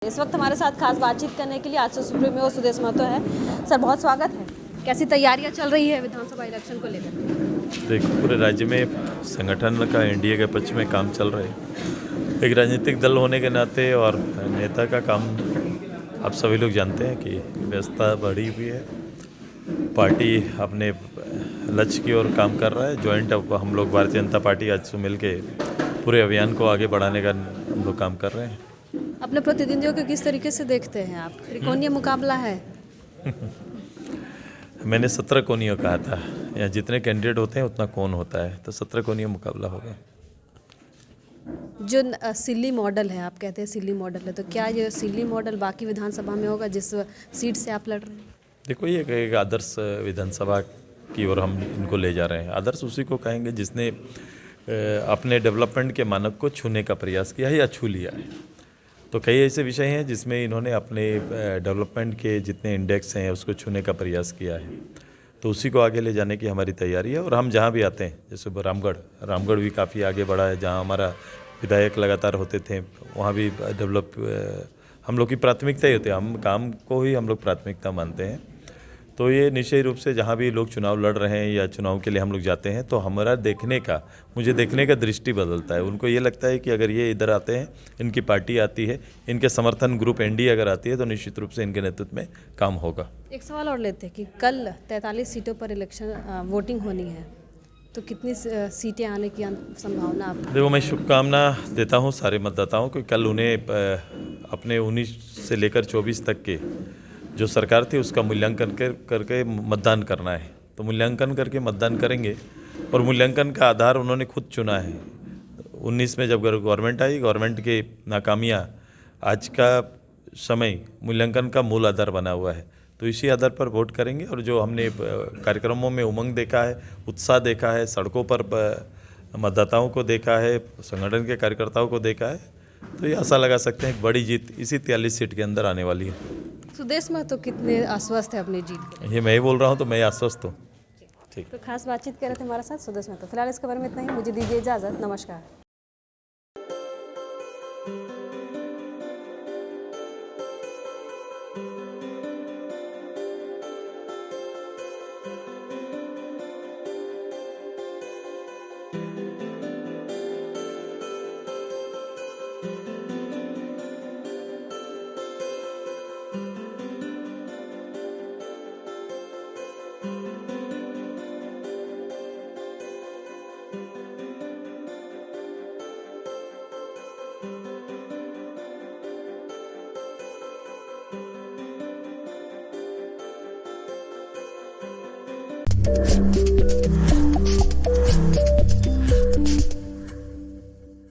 इस वक्त हमारे साथ खास बातचीत करने के लिए आजसू सुप्रीमो सुदेश महतो है। सर, बहुत स्वागत है। कैसी तैयारियां चल रही है विधानसभा इलेक्शन को लेकर? देखो, पूरे राज्य में संगठन का एनडीए के पक्ष में काम चल रहा है। एक राजनीतिक दल होने के नाते और नेता का काम आप सभी लोग जानते हैं कि व्यस्तता बढ़ी हुई है। पार्टी अपने लक्ष्य की ओर काम कर रहा है। जॉइंट अब हम लोग भारतीय जनता पार्टी आजसू मिल के पूरे अभियान को आगे बढ़ाने का हम लोग काम कर रहे हैं। अपने प्रतिद्वंदियों को किस तरीके से देखते हैं आप? त्रिकोणीय मुकाबला है। मैंने 17 कोनियों कहा था। यहाँ जितने कैंडिडेट होते हैं उतना कौन होता है, तो 17 कोनियों मुकाबला होगा। जो सिल्ली मॉडल है, आप कहते हैं सिल्ली मॉडल है, तो क्या ये सिल्ली मॉडल बाकी विधानसभा में होगा जिस सीट से आप लड़ रहे हैं? देखो, ये एक आदर्श विधानसभा की ओर हम इनको ले जा रहे हैं। आदर्श उसी को कहेंगे जिसने अपने डेवलपमेंट के मानक को छूने का प्रयास किया है या छू लिया है। तो कई ऐसे विषय हैं जिसमें इन्होंने अपने डेवलपमेंट के जितने इंडेक्स हैं उसको छूने का प्रयास किया है। तो उसी को आगे ले जाने की हमारी तैयारी है। और हम जहाँ भी आते हैं, जैसे रामगढ़ भी काफ़ी आगे बढ़ा है। जहाँ हमारा विधायक लगातार होते थे वहाँ भी डेवलप हम लोग की प्राथमिकता ही होती है। हम काम को ही हम लोग प्राथमिकता मानते हैं। तो ये निश्चय रूप से जहाँ भी लोग चुनाव लड़ रहे हैं या चुनाव के लिए हम लोग जाते हैं तो हमारा मुझे देखने का दृष्टि बदलता है। उनको ये लगता है कि अगर ये इधर आते हैं, इनकी पार्टी आती है, इनके समर्थन ग्रुप एनडीए अगर आती है तो निश्चित रूप से इनके नेतृत्व में काम होगा। एक सवाल और लेते हैं कि कल 43 सीटों पर वोटिंग होनी है, तो कितनी सीटें आने की संभावना आप? देखो, मैं शुभकामना देता हूँ सारे मतदाताओं को। कल उन्हें अपने 19 से लेकर 24 तक के जो सरकार थी उसका मूल्यांकन करके मतदान करना है। तो मूल्यांकन करके मतदान करेंगे और मूल्यांकन का आधार उन्होंने खुद चुना है। 19 में जब गवर्नमेंट आई, गवर्नमेंट के नाकामियाँ आज का समय मूल्यांकन का मूल आधार बना हुआ है। तो इसी आधार पर वोट करेंगे। और जो हमने कार्यक्रमों में उमंग देखा है, उत्साह देखा है, सड़कों पर मतदाताओं को देखा है, संगठन के कार्यकर्ताओं को देखा है, तो ये आशा लगा सकते हैं एक बड़ी जीत इसी 43 सीट के अंदर आने वाली है। सुदेश में तो कितने आश्वस्त है अपनी जीत के? ये मैं ही बोल रहा हूँ तो मैं आश्वस्त हूँ। ठीक। तो खास बातचीत कर रहे थे हमारे साथ सुदेश में। तो फिलहाल इस खबर में इतना ही। मुझे दीजिए इजाज़त। नमस्कार।